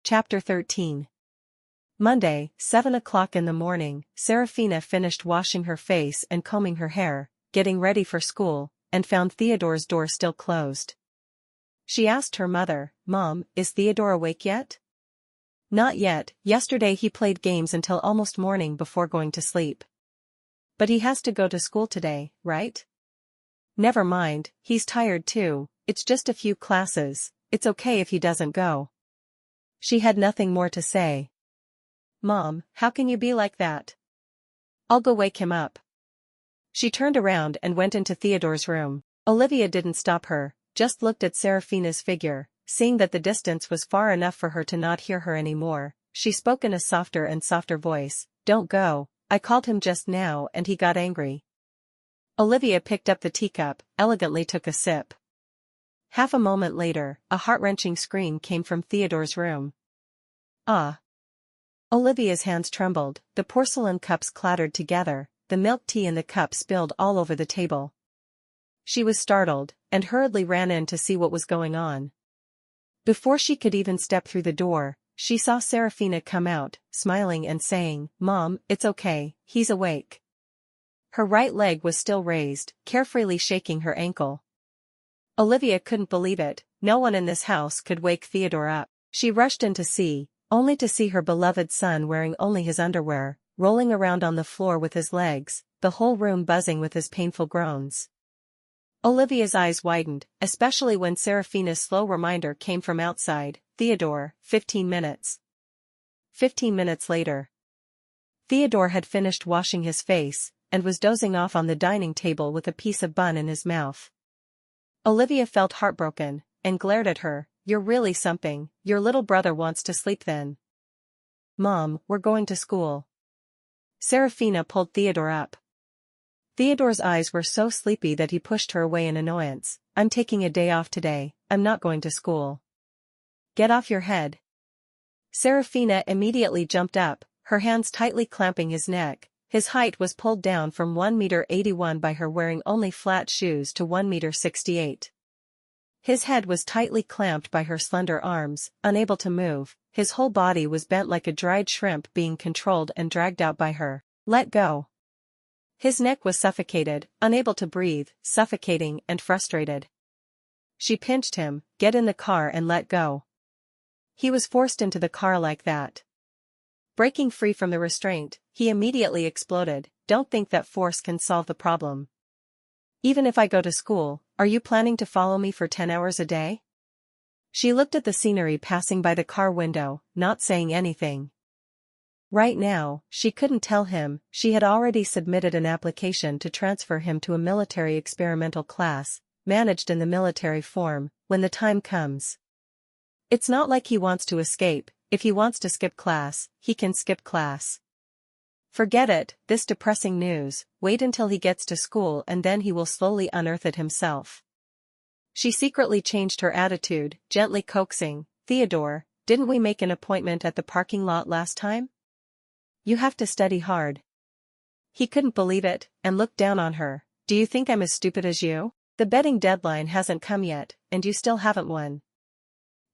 Chapter 13. Monday, 7 o'clock in the morning, Serafina finished washing her face and combing her hair, getting ready for school, and found Theodore's door still closed. She asked her mother, "Mom, is Theodore awake yet?" "Not yet, yesterday he played games until almost morning before going to sleep." "But he has to go to school today, right?" "Never mind, he's tired too, it's just a few classes, it's okay if he doesn't go." She had nothing more to say. "Mom, how can you be like that? I'll go wake him up." She turned around and went into Theodore's room. Olivia didn't stop her, just looked at Serafina's figure, seeing that the distance was far enough for her to not hear her anymore. She spoke in a softer and softer voice, "Don't go, I called him just now and he got angry." Olivia picked up the teacup, elegantly took a sip. Half a moment later, a heart-wrenching scream came from Theodore's room. "Ah!" Olivia's hands trembled, the porcelain cups clattered together, the milk tea in the cup spilled all over the table. She was startled, and hurriedly ran in to see what was going on. Before she could even step through the door, she saw Serafina come out, smiling and saying, "Mom, it's okay, he's awake." Her right leg was still raised, carefreely shaking her ankle. Olivia couldn't believe it, no one in this house could wake Theodore up. She rushed in to see, only to see her beloved son wearing only his underwear, rolling around on the floor with his legs, the whole room buzzing with his painful groans. Olivia's eyes widened, especially when Serafina's slow reminder came from outside, "Theodore, 15 minutes." 15 minutes later. Theodore had finished washing his face, and was dozing off on the dining table with a piece of bun in his mouth. Olivia felt heartbroken, and glared at her. "You're really something, your little brother wants to sleep then." "Mom, we're going to school." Serafina pulled Theodore up. Theodore's eyes were so sleepy that he pushed her away in annoyance. "I'm taking a day off today, I'm not going to school." "Get off your head." Serafina immediately jumped up, her hands tightly clamping his neck. His height was pulled down from 1.81 meters by her wearing only flat shoes to 1.68 meters. His head was tightly clamped by her slender arms, unable to move, his whole body was bent like a dried shrimp being controlled and dragged out by her. "Let go." His neck was suffocated, unable to breathe, suffocating and frustrated. She pinched him, "Get in the car and let go." He was forced into the car like that. Breaking free from the restraint, he immediately exploded. "Don't think that force can solve the problem. Even if I go to school, are you planning to follow me for 10 hours a day?" She looked at the scenery passing by the car window, not saying anything. Right now, she couldn't tell him, she had already submitted an application to transfer him to a military experimental class, managed in the military form, when the time comes. It's not like he wants to escape. If he wants to skip class, he can skip class. Forget it, this depressing news, wait until he gets to school and then he will slowly unearth it himself. She secretly changed her attitude, gently coaxing, "Theodore, didn't we make an appointment at the parking lot last time? You have to study hard." He couldn't believe it, and looked down on her. "Do you think I'm as stupid as you? The betting deadline hasn't come yet, and you still haven't won."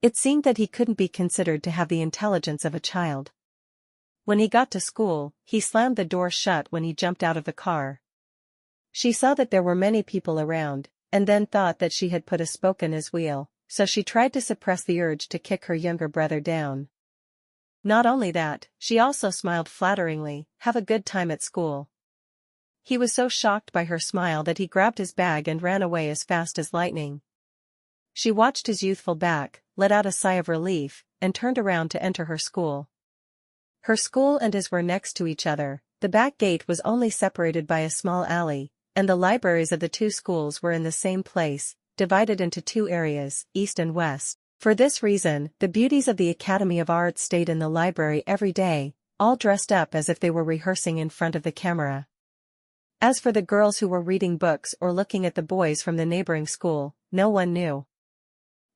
It seemed that he couldn't be considered to have the intelligence of a child. When he got to school, he slammed the door shut when he jumped out of the car. She saw that there were many people around, and then thought that she had put a spoke in his wheel, so she tried to suppress the urge to kick her younger brother down. Not only that, she also smiled flatteringly, "Have a good time at school." He was so shocked by her smile that he grabbed his bag and ran away as fast as lightning. She watched his youthful back, let out a sigh of relief, and turned around to enter her school. Her school and his were next to each other, the back gate was only separated by a small alley, and the libraries of the two schools were in the same place, divided into two areas, east and west. For this reason, the beauties of the Academy of Arts stayed in the library every day, all dressed up as if they were rehearsing in front of the camera. As for the girls who were reading books or looking at the boys from the neighboring school, no one knew.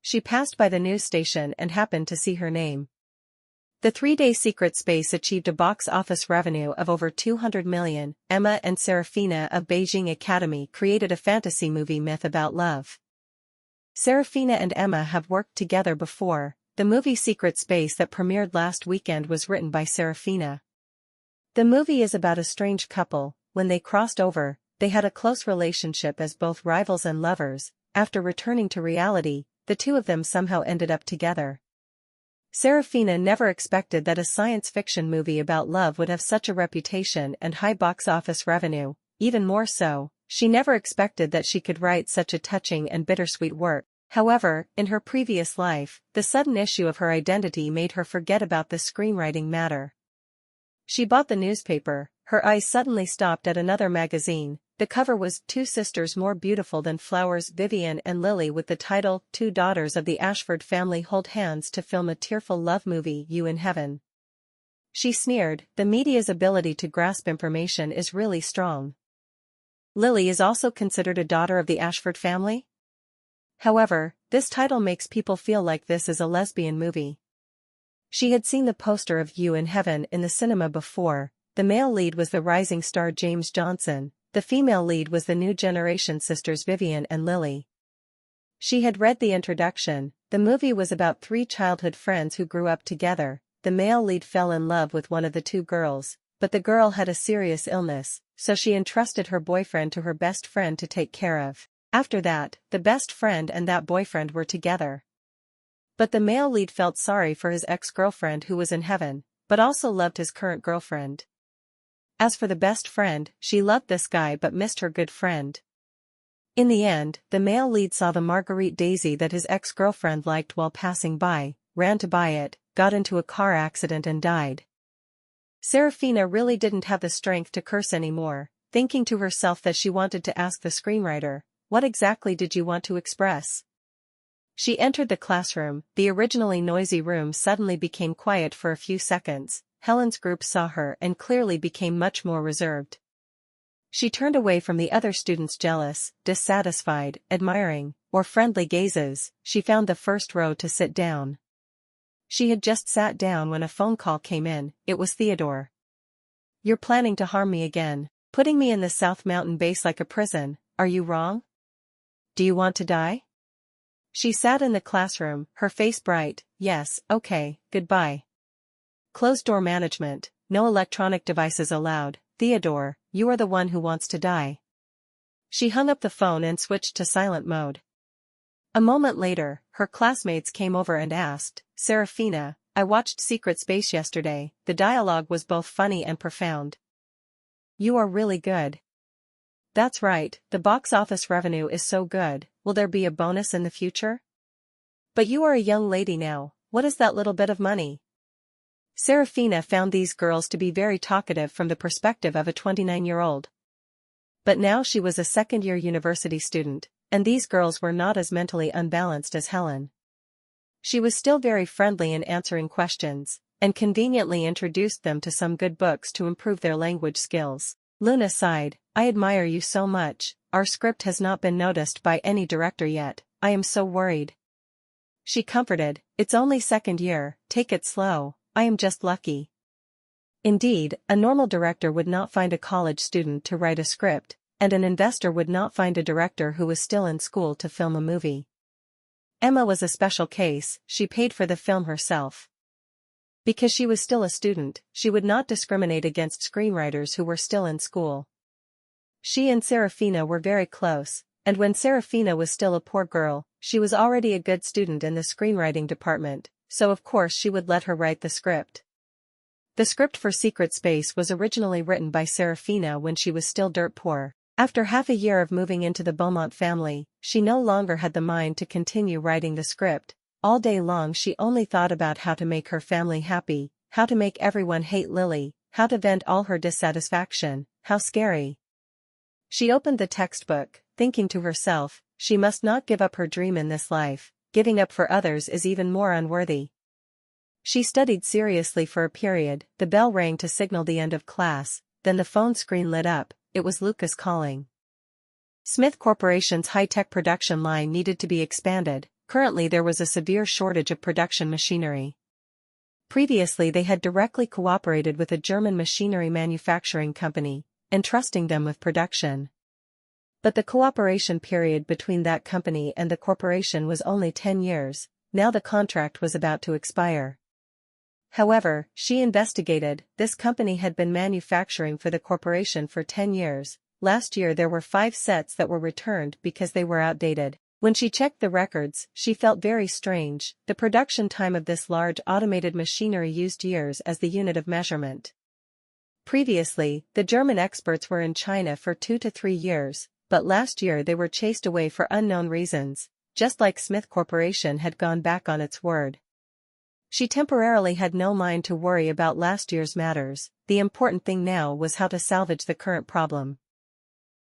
She passed by the news station and happened to see her name. The 3-day Secret Space achieved a box office revenue of over 200 million. Emma and Serafina of Beijing Academy created a fantasy movie myth about love. Serafina and Emma have worked together before, the movie Secret Space that premiered last weekend was written by Serafina. The movie is about a strange couple. When they crossed over, they had a close relationship as both rivals and lovers. After returning to reality, the two of them somehow ended up together. Serafina never expected that a science fiction movie about love would have such a reputation and high box office revenue. Even more so, she never expected that she could write such a touching and bittersweet work. However, in her previous life, the sudden issue of her identity made her forget about the screenwriting matter. She bought the newspaper. Her eyes suddenly stopped at another magazine. The cover was Two Sisters More Beautiful Than Flowers, Vivian and Lily, with the title, Two Daughters of the Ashford Family Hold Hands to Film a Tearful Love Movie, You in Heaven. She sneered, the media's ability to grasp information is really strong. Lily is also considered a daughter of the Ashford family? However, this title makes people feel like this is a lesbian movie. She had seen the poster of You in Heaven in the cinema before. The male lead was the rising star James Johnson. The female lead was the new generation sisters Vivian and Lily. She had read the introduction. The movie was about three childhood friends who grew up together. The male lead fell in love with one of the two girls, but the girl had a serious illness, so she entrusted her boyfriend to her best friend to take care of. After that, the best friend and that boyfriend were together. But the male lead felt sorry for his ex-girlfriend who was in heaven, but also loved his current girlfriend. As for the best friend, she loved this guy but missed her good friend. In the end, the male lead saw the Marguerite Daisy that his ex-girlfriend liked while passing by, ran to buy it, got into a car accident and died. Serafina really didn't have the strength to curse anymore, thinking to herself that she wanted to ask the screenwriter, what exactly did you want to express? She entered the classroom. The originally noisy room suddenly became quiet for a few seconds. Helen's group saw her and clearly became much more reserved. She turned away from the other students' jealous, dissatisfied, admiring, or friendly gazes. She found the first row to sit down. She had just sat down when a phone call came in. It was Theodore. You're planning to harm me again, putting me in the South Mountain base like a prison. Are you wrong? Do you want to die? She sat in the classroom, her face bright. Yes, okay, goodbye. Closed door management, no electronic devices allowed. Theodore, you are the one who wants to die. She hung up the phone and switched to silent mode. A moment later, her classmates came over and asked, Serafina, I watched Secret Space yesterday. The dialogue was both funny and profound. You are really good. That's right, the box office revenue is so good. Will there be a bonus in the future? But you are a young lady now. What is that little bit of money? Serafina found these girls to be very talkative from the perspective of a 29-year-old. But now she was a second-year university student, and these girls were not as mentally unbalanced as Helen. She was still very friendly in answering questions, and conveniently introduced them to some good books to improve their language skills. Luna sighed, I admire you so much. Our script has not been noticed by any director yet. I am so worried. She comforted, it's only second year, take it slow, I am just lucky. Indeed, a normal director would not find a college student to write a script, and an investor would not find a director who was still in school to film a movie. Emma was a special case. She paid for the film herself. Because she was still a student, she would not discriminate against screenwriters who were still in school. She and Serafina were very close, and when Serafina was still a poor girl, she was already a good student in the screenwriting department, so of course she would let her write the script. The script for Secret Space was originally written by Serafina when she was still dirt poor. After half a year of moving into the Beaumont family, she no longer had the mind to continue writing the script. All day long she only thought about how to make her family happy, how to make everyone hate Lily, how to vent all her dissatisfaction. How scary. She opened the textbook, thinking to herself, she must not give up her dream in this life. Giving up for others is even more unworthy. She studied seriously for a period. The bell rang to signal the end of class, then the phone screen lit up. It was Lucas calling. Smith Corporation's high-tech production line needed to be expanded. Currently there was a severe shortage of production machinery. Previously they had directly cooperated with a German machinery manufacturing company, entrusting them with production. But the cooperation period between that company and the corporation was only 10 years, now the contract was about to expire. However, she investigated, this company had been manufacturing for the corporation for 10 years. Last year there were 5 sets that were returned because they were outdated. When she checked the records, she felt very strange. The production time of this large automated machinery used years as the unit of measurement. Previously, the German experts were in China for 2 to 3 years, but last year they were chased away for unknown reasons, just like Smith Corporation had gone back on its word. She temporarily had no mind to worry about last year's matters. The important thing now was how to salvage the current problem.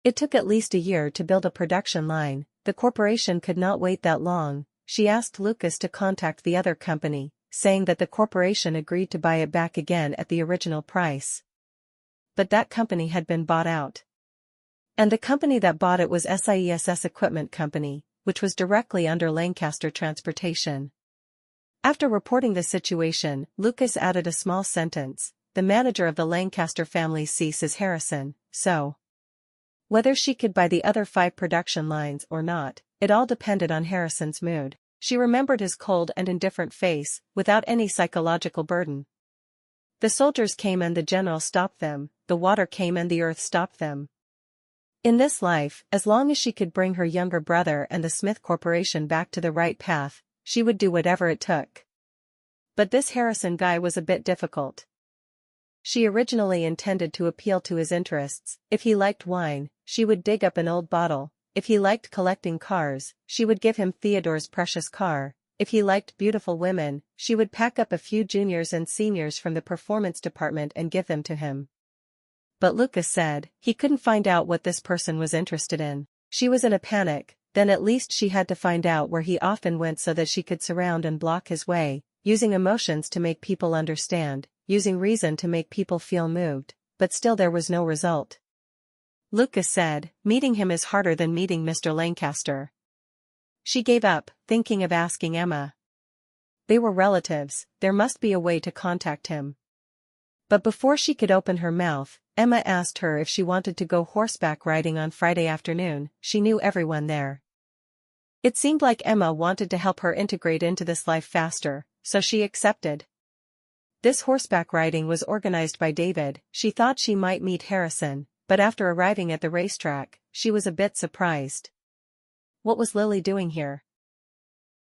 It took at least a year to build a production line. The corporation could not wait that long. She asked Lucas to contact the other company, saying that the corporation agreed to buy it back again at the original price. But that company had been bought out. And the company that bought it was SIESS Equipment Company, which was directly under Lancaster Transportation. After reporting the situation, Lucas added a small sentence: the manager of the Lancaster family cease is Harrison, so. Whether she could buy the other 5 production lines or not, it all depended on Harrison's mood. She remembered his cold and indifferent face, without any psychological burden. The soldiers came and the general stopped them, the water came and the earth stopped them. In this life, as long as she could bring her younger brother and the Smith Corporation back to the right path, she would do whatever it took. But this Harrison guy was a bit difficult. She originally intended to appeal to his interests. If he liked wine, she would dig up an old bottle. If he liked collecting cars, she would give him Theodore's precious car. If he liked beautiful women, she would pack up a few juniors and seniors from the performance department and give them to him. But Lucas said he couldn't find out what this person was interested in. She was in a panic. Then at least she had to find out where he often went so that she could surround and block his way, using emotions to make people understand, using reason to make people feel moved, but still there was no result. Lucas said, meeting him is harder than meeting Mr. Lancaster. She gave up, thinking of asking Emma. They were relatives, there must be a way to contact him. But before she could open her mouth, Emma asked her if she wanted to go horseback riding on Friday afternoon. She knew everyone there. It seemed like Emma wanted to help her integrate into this life faster, so she accepted. This horseback riding was organized by David. She thought she might meet Harrison, but after arriving at the racetrack, she was a bit surprised. What was Lily doing here?